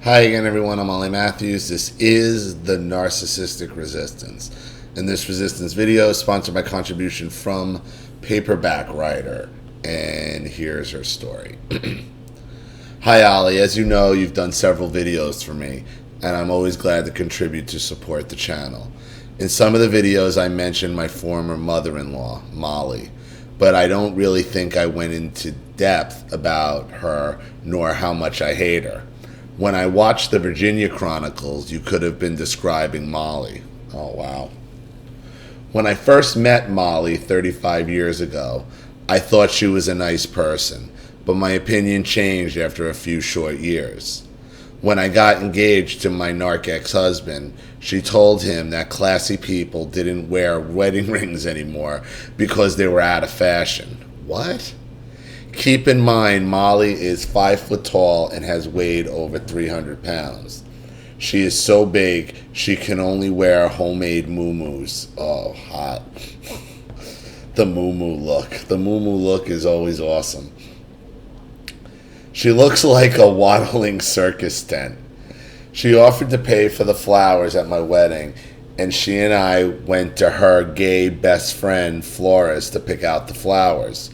Hi again, everyone. I'm Ollie Matthews. This is the Narcissistic Resistance. And this resistance video is sponsored by contribution from Paperback Writer. And here's her story. Hi, Ollie. As you know, you've done several videos for me, and I'm always glad to contribute to support the channel. In some of the videos, I mentioned my former mother-in-law, Molly, but I don't really think I went into depth about her nor how much I hate her. When I watched the Virginia Chronicles, you could have been describing Molly. Oh, wow. When I first met Molly 35 years ago, I thought she was a nice person, but my opinion changed after a few short years. When I got engaged to my narc ex-husband, she told him that classy people didn't wear wedding rings anymore because they were out of fashion. What? Keep in mind, Molly is 5 foot tall and has weighed over 300 pounds. She is so big, she can only wear homemade muumuus. Oh, hot. The muumuu look. The muumuu look is always awesome. She looks like a waddling circus tent. She offered to pay for the flowers at my wedding, and she and I went to her gay best friend, florist, to pick out the flowers.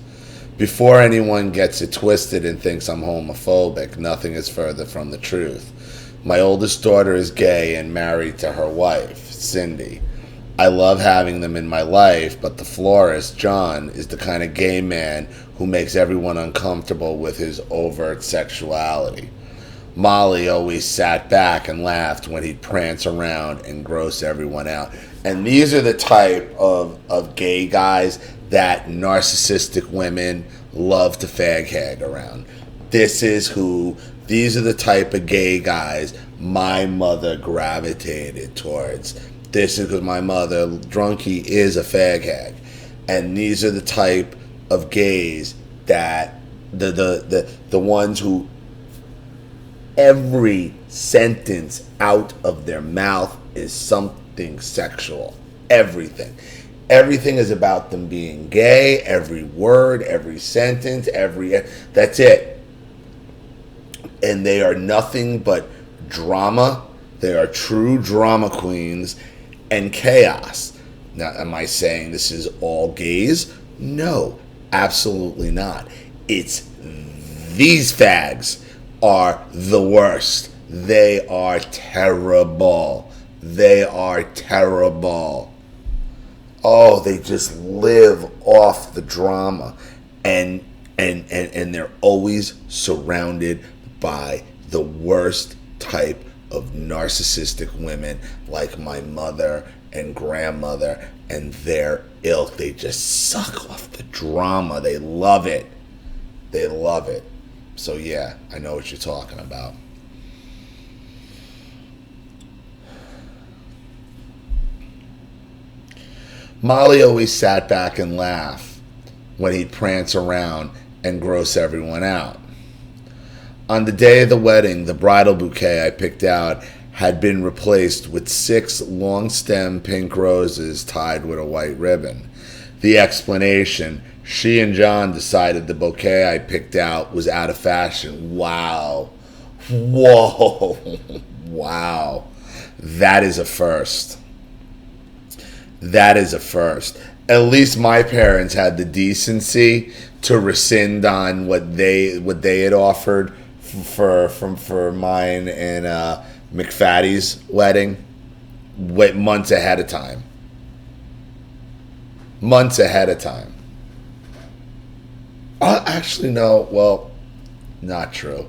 Before anyone gets it twisted and thinks I'm homophobic, nothing is further from the truth. My oldest daughter is gay and married to her wife, Cindy. I love having them in my life, but the florist, John, is the kind of gay man who makes everyone uncomfortable with his overt sexuality. Molly always sat back and laughed when he'd prance around and gross everyone out. And these are the type of gay guys that narcissistic women love to fag hag around. These are the type of gay guys my mother gravitated towards. This is because my mother, Drunky, is a fag hag. And these are the type of gays that the ones who every sentence out of their mouth is something sexual. Everything is about them being gay. Every word, every sentence, that's it. And they are nothing but drama. They are true drama queens and chaos. Now, am I saying this is all gays? No, absolutely not. It's these fags are the worst. They are terrible. They are terrible. Oh, they just live off the drama, and they're always surrounded by the worst type of narcissistic women like my mother and grandmother and their ilk. They just suck off the drama. They love it. They love it. So yeah, I know what you're talking about. Molly always sat back and laughed when he'd prance around and gross everyone out. On the day of the wedding, the bridal bouquet I picked out had been replaced with 6 long-stem pink roses tied with a white ribbon. The explanation: she and John decided the bouquet I picked out was out of fashion. Wow. Whoa. Wow. That is a first. That is a first. At least my parents had the decency to rescind on what they had offered for mine and McFaddy's wedding months ahead of time. Months ahead of time. Actually, no. Well, not true.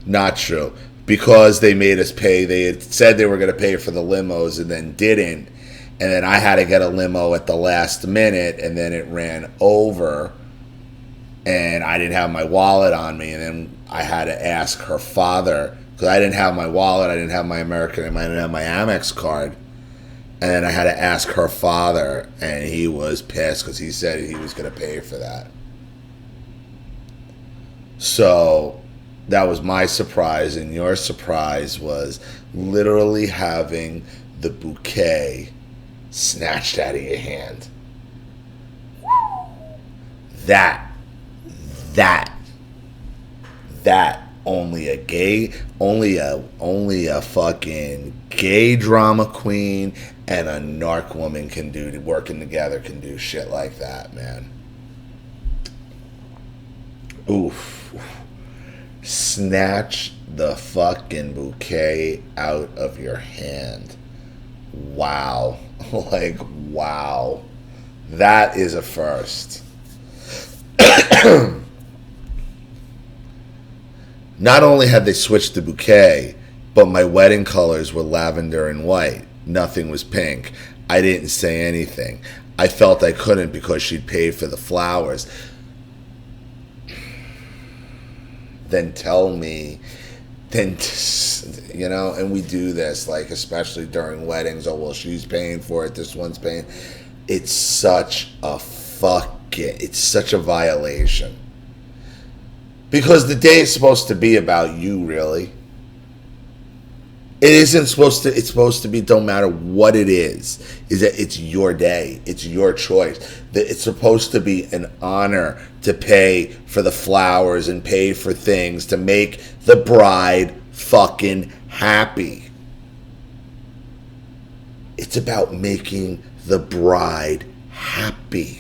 Not true. Because they made us pay. They had said they were going to pay for the limos and then didn't. And then I had to get a limo at the last minute, and then it ran over, and I didn't have my wallet on me, and then I had to ask her father, because I didn't have my wallet, I didn't have my American, I didn't have my Amex card, and then I had to ask her father, and he was pissed because he said he was going to pay for that. So that was my surprise, and your surprise was literally having the bouquet snatched out of your hand. That Only a fucking gay drama queen and a narc woman can do, working together can do shit like that, man. Oof. Snatch the fucking bouquet out of your hand. Wow. Like, wow. That is a first. Not only had they switched the bouquet, but my wedding colors were lavender and white. Nothing was pink. I didn't say anything. I felt I couldn't because she'd paid for the flowers. Then tell me, you know, and we do this, like, especially during weddings. Oh, well, she's paying for it. This one's paying. It's such a it's such a violation. Because the day is supposed to be about you, really. It isn't supposed to, it's supposed to be, don't matter what it is that it's your day. It's your choice. That it's supposed to be an honor to pay for the flowers and pay for things to make the bride fucking happy. It's about making the bride happy.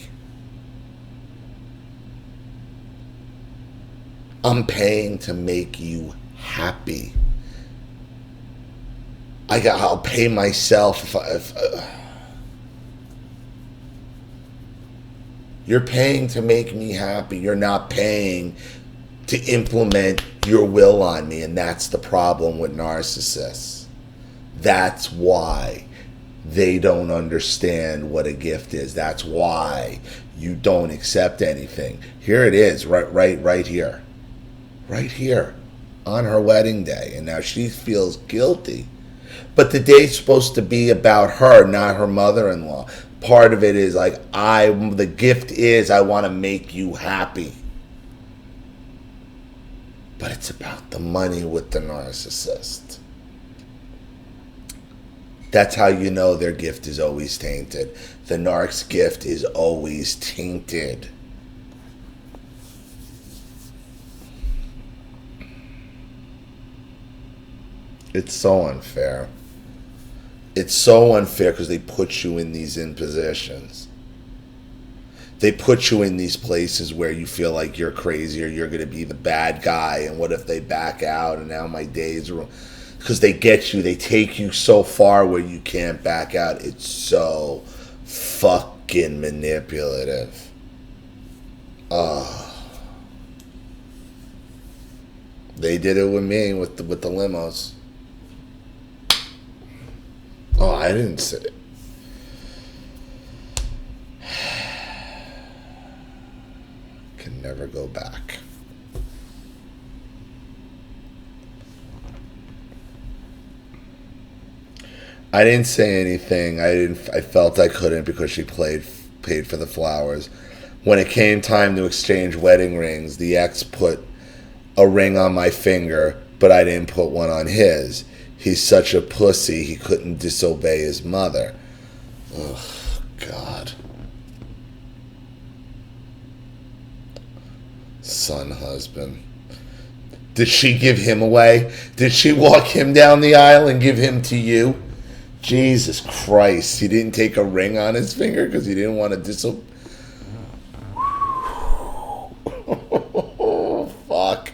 I'm paying to make you happy. I'll pay myself if you're paying to make me happy. You're not paying to implement your will on me, and that's the problem with narcissists. That's why they don't understand what a gift is. That's why you don't accept anything. Here it is, right here. Right here on her wedding day. And now she feels guilty. But the day's supposed to be about her, not her mother-in-law. Part of it is like, the gift is I want to make you happy. But it's about the money with the narcissist. That's how you know their gift is always tainted. The narc's gift is always tainted. It's so unfair. It's so unfair because they put you in these impositions. They put you in these places where you feel like you're crazy or you're going to be the bad guy. And what if they back out and now my days are... Because they get you, they take you so far where you can't back out. It's so fucking manipulative. They did it with me with the limos. Oh, I didn't say it. Can never go back. I didn't say anything. I felt I couldn't because she paid for the flowers. When it came time to exchange wedding rings, the ex put a ring on my finger, but I didn't put one on his. He's such a pussy, he couldn't disobey his mother. Oh, God. Son, husband. Did she give him away? Did she walk him down the aisle and give him to you? Jesus Christ. He didn't take a ring on his finger because he didn't want to disobey. Oh, fuck.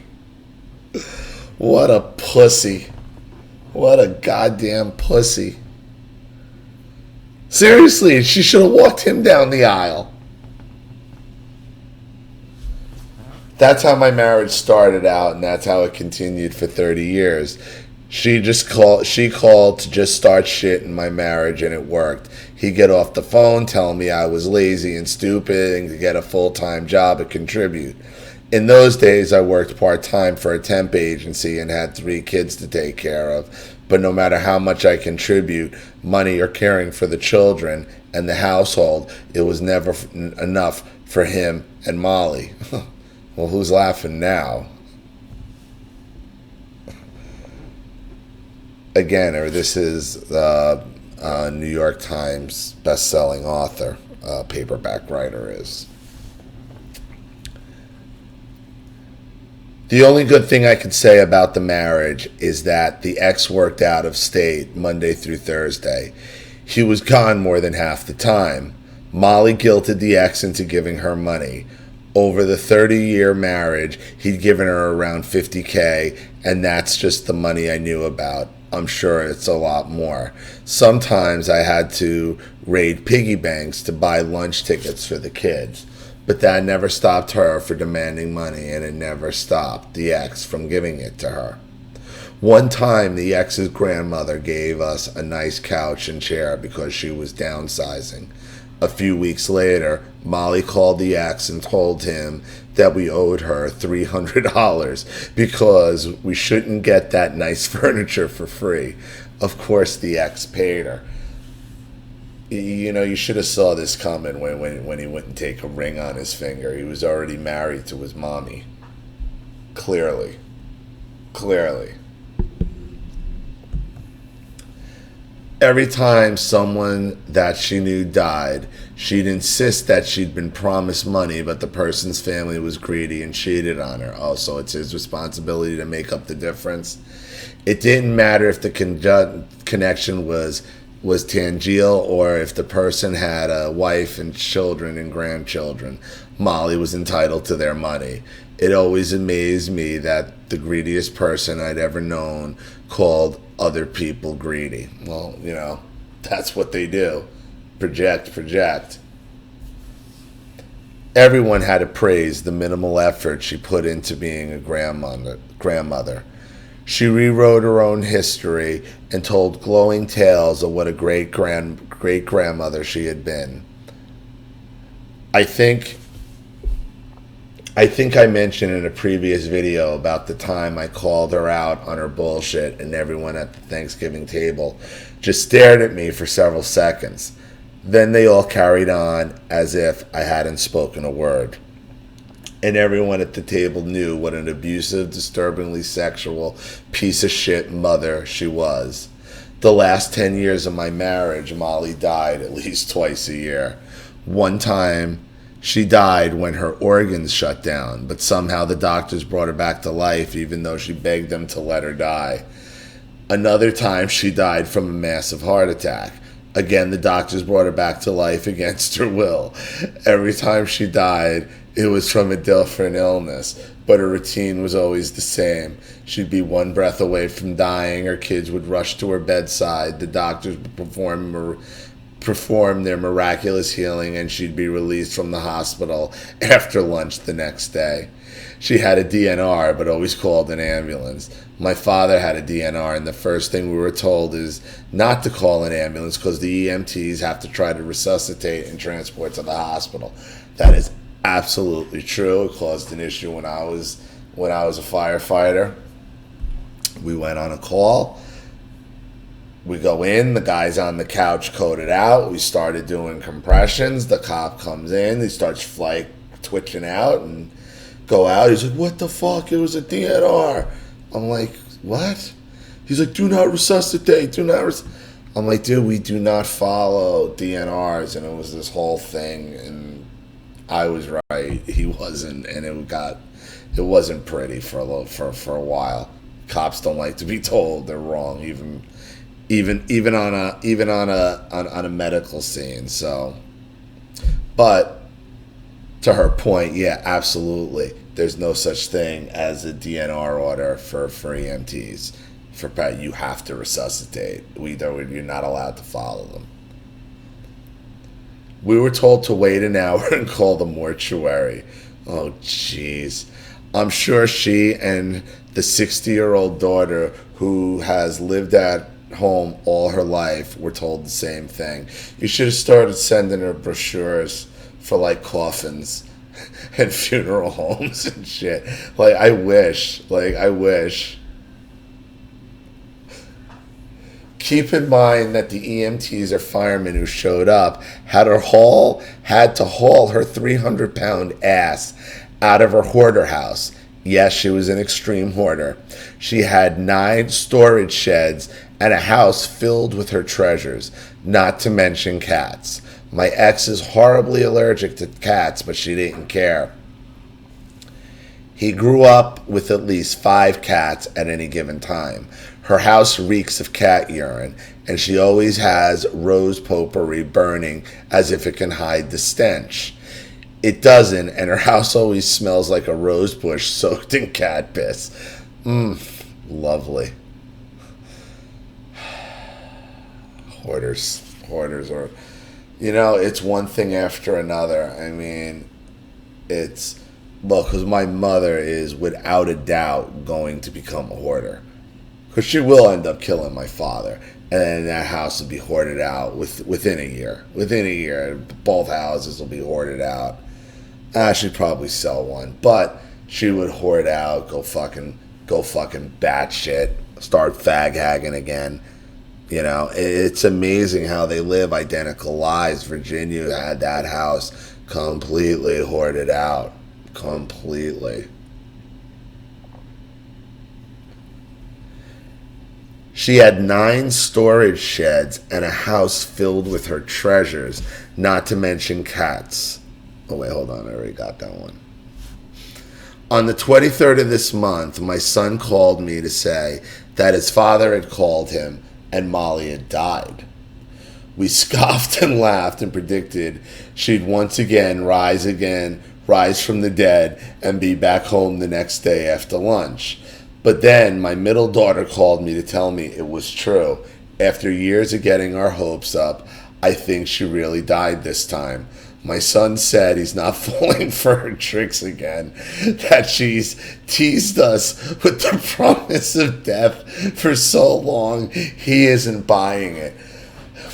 What a pussy. What a goddamn pussy. Seriously, she should have walked him down the aisle. That's how my marriage started out, and that's how it continued for 30 years. She called to just start shit in my marriage, and it worked. He'd get off the phone telling me I was lazy and stupid and to get a full-time job and contribute. In those days, I worked part-time for a temp agency and had 3 kids to take care of. But no matter how much I contribute, money or caring for the children and the household, it was never enough for him and Molly. Well, who's laughing now? Again, this is the New York Times best-selling author, paperback writer is. The only good thing I could say about the marriage is that the ex worked out of state Monday through Thursday. He was gone more than half the time. Molly guilted the ex into giving her money. Over the 30-year marriage, he'd given her around $50K, and that's just the money I knew about. I'm sure it's a lot more. Sometimes I had to raid piggy banks to buy lunch tickets for the kids. But that never stopped her from demanding money, and it never stopped the ex from giving it to her. One time, the ex's grandmother gave us a nice couch and chair because she was downsizing. A few weeks later, Molly called the ex and told him that we owed her $300 because we shouldn't get that nice furniture for free. Of course, the ex paid her. You know, you should have saw this coming when he wouldn't take a ring on his finger. He was already married to his mommy. Clearly. Every time someone that she knew died, she'd insist that she'd been promised money, but the person's family was greedy and cheated on her. Oh, so it's his responsibility to make up the difference. It didn't matter if the connection was tangible or if the person had a wife and children and grandchildren. Molly was entitled to their money. It always amazed me that the greediest person I'd ever known called other people greedy. Well, you know, that's what they do. Project. Everyone had to praise the minimal effort she put into being a grandmother. She rewrote her own history and told glowing tales of what a great grandmother she had been. I think I mentioned in a previous video about the time I called her out on her bullshit, and everyone at the Thanksgiving table just stared at me for several seconds. Then they all carried on as if I hadn't spoken a word. And everyone at the table knew what an abusive, disturbingly sexual piece of shit mother she was. The last 10 years of my marriage, Molly died at least twice a year. One time, she died when her organs shut down, but somehow the doctors brought her back to life even though she begged them to let her die. Another time, she died from a massive heart attack. Again, the doctors brought her back to life against her will. Every time she died, it was from a different illness, but her routine was always the same. She'd be one breath away from dying. Her kids would rush to her bedside. The doctors would perform their miraculous healing, and she'd be released from the hospital after lunch the next day. She had a DNR, but always called an ambulance. My father had a DNR, and the first thing we were told is not to call an ambulance because the EMTs have to try to resuscitate and transport to the hospital. That is absolutely true. It caused an issue when I was a firefighter. We went on a call. We go in, the guy's on the couch coded out. We started doing compressions. The cop comes in, he starts like twitching out and go out. He's like, what the fuck? It was a DNR. I'm like, what? He's like, do not resuscitate, I'm like, dude, we do not follow DNRs. And it was this whole thing, and I was right, he wasn't, and it wasn't pretty for a while. Cops don't like to be told they're wrong, even on a medical scene. So, but to her point, yeah, absolutely. There's no such thing as a DNR order for EMTs. You have to resuscitate. You're not allowed to follow them. We were told to wait an hour and call the mortuary. Oh, jeez. I'm sure she and the 60-year-old daughter who has lived at home all her life were told the same thing. You should have started sending her brochures for like coffins and funeral homes and shit. I wish. Keep in mind that the EMTs or firemen who showed up had to haul her 300-pound ass out of her hoarder house. Yes, she was an extreme hoarder. She had 9 storage sheds and a house filled with her treasures, not to mention cats. My ex is horribly allergic to cats, but she didn't care. He grew up with at least 5 cats at any given time. Her house reeks of cat urine, and she always has rose potpourri burning as if it can hide the stench. It doesn't, and her house always smells like a rose bush soaked in cat piss. Lovely. Hoarders are, it's one thing after another. I mean, because my mother is without a doubt going to become a hoarder. Because she will end up killing my father. And that house will be hoarded out within a year. Within a year, both houses will be hoarded out. She'd probably sell one. But she would hoard out, go fucking batshit, start fag-hagging again. It's amazing how they live identical lives. Virginia had that house completely hoarded out. Completely. She had 9 storage sheds and a house filled with her treasures, not to mention cats. Oh, wait, hold on. I already got that one. On the 23rd of this month, my son called me to say that his father had called him and Molly had died. We scoffed and laughed and predicted she'd once again rise from the dead, and be back home the next day after lunch. But then my middle daughter called me to tell me it was true. After years of getting our hopes up, I think she really died this time. My son said he's not falling for her tricks again, that she's teased us with the promise of death for so long, he isn't buying it.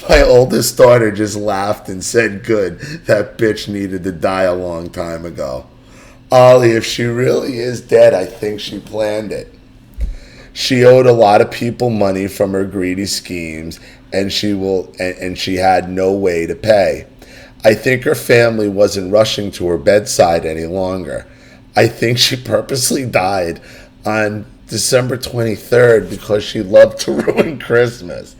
My oldest daughter just laughed and said, good, that bitch needed to die a long time ago. Ollie, if she really is dead, I think she planned it. She owed a lot of people money from her greedy schemes, and she had no way to pay. I think her family wasn't rushing to her bedside any longer. I think she purposely died on December 23rd because she loved to ruin Christmas.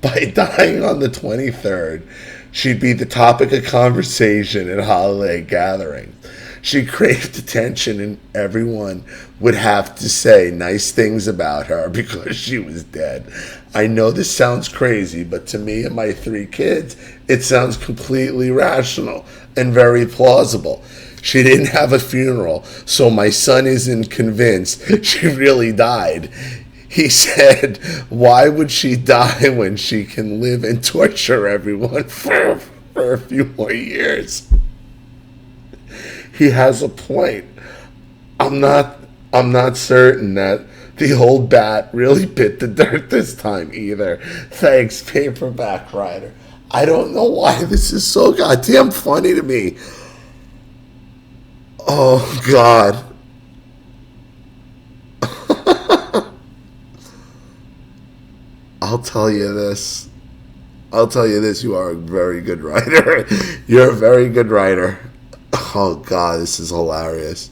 By dying on the 23rd, she'd be the topic of conversation at holiday gatherings. She craved attention, and everyone would have to say nice things about her because she was dead. I know this sounds crazy, but to me and my 3 kids, it sounds completely rational and very plausible. She didn't have a funeral, so my son isn't convinced she really died. He said, why would she die when she can live and torture everyone for a few more years? He has a point. I'm not certain that the old bat really bit the dirt this time either. Thanks, Paperback Writer. I don't know why this is so goddamn funny to me. Oh, God. I'll tell you this. You are a very good writer. You're a very good writer. Oh, God, this is hilarious.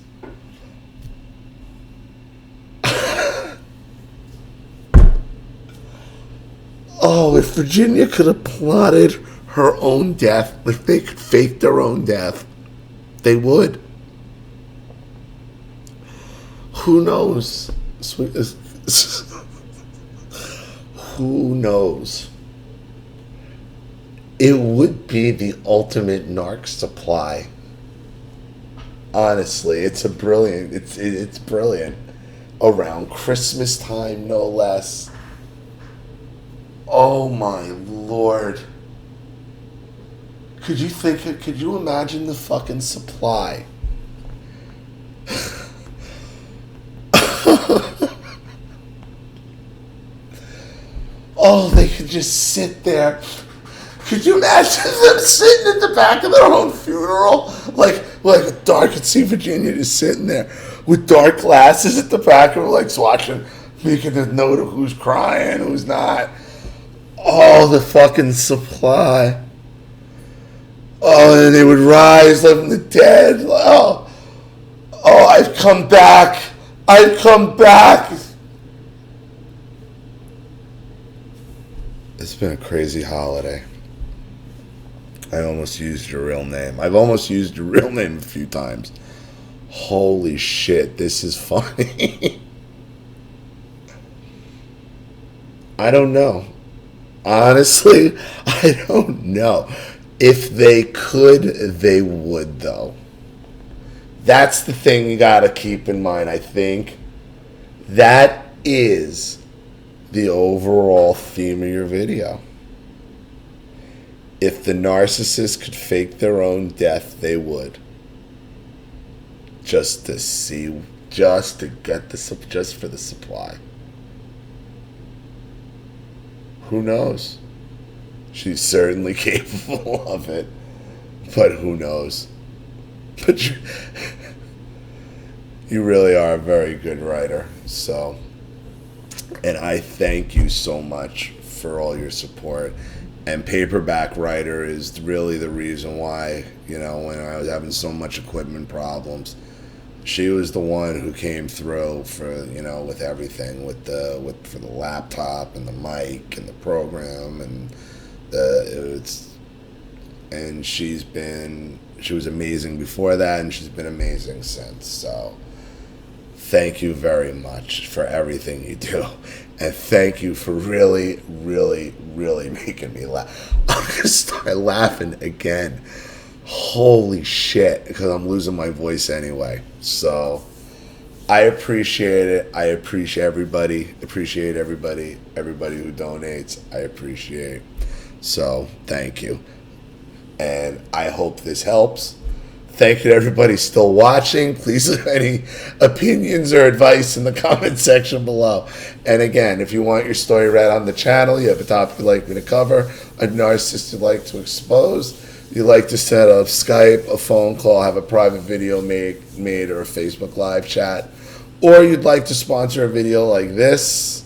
Oh, if Virginia could have plotted her own death, if they could fake their own death, they would. Who knows? Who knows? It would be the ultimate narc supply. Honestly, it's brilliant. Around Christmas time, no less. Oh my Lord. Could you imagine the fucking supply? Oh, they could just sit there. Could you imagine them sitting at the back of their own funeral? Like I could see Virginia just sitting there with dark glasses at the back of her, like watching, making a note of who's crying, who's not. Oh, the fucking supply. Oh, and they would rise from the dead. Oh, I've come back. It's been a crazy holiday. I almost used your real name. I've almost used your real name a few times. Holy shit, this is funny. I don't know. Honestly, I don't know. If they could, they would, though. That's the thing you gotta keep in mind, I think. That is the overall theme of your video. If the narcissist could fake their own death, they would. Just to see, just to get just for the supply. Who knows? She's certainly capable of it, but who knows? But you really are a very good writer. So, and I thank you so much for all your support. And Paperback Writer is really the reason why, when I was having so much equipment problems, she was the one who came through for, with everything, for the laptop and the mic and the program and she was amazing before that, and she's been amazing since. So thank you very much for everything you do. And thank you for really, really, really making me laugh. I'm going to start laughing again. Holy shit, because I'm losing my voice anyway. So I appreciate it. I appreciate everybody. Everybody who donates. I appreciate. So thank you. And I hope this helps. Thank you to everybody still watching. Please leave any opinions or advice in the comment section below. And again, if you want your story read on the channel, you have a topic you'd like me to cover, a narcissist you'd like to expose, you'd like to set up Skype, a phone call, have a private video made or a Facebook live chat, or you'd like to sponsor a video like this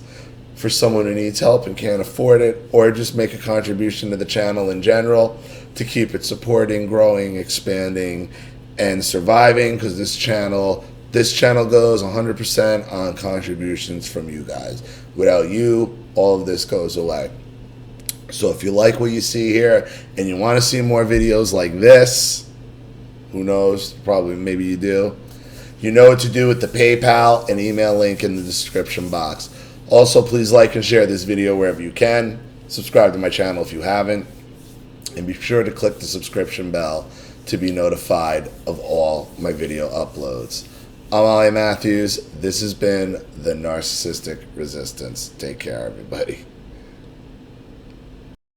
for someone who needs help and can't afford it, or just make a contribution to the channel in general to keep it supporting, growing, expanding, and surviving, because this channel goes 100% on contributions from you guys. Without you, all of this goes away. So if you like what you see here and you want to see more videos like this, who knows, probably maybe you do, you know what to do with the PayPal and email link in the description box. Also, please like and share this video wherever you can. Subscribe to my channel if you haven't. And be sure to click the subscription bell to be notified of all my video uploads. I'm Ali Matthews. This has been the Narcissistic Resistance. Take care, everybody.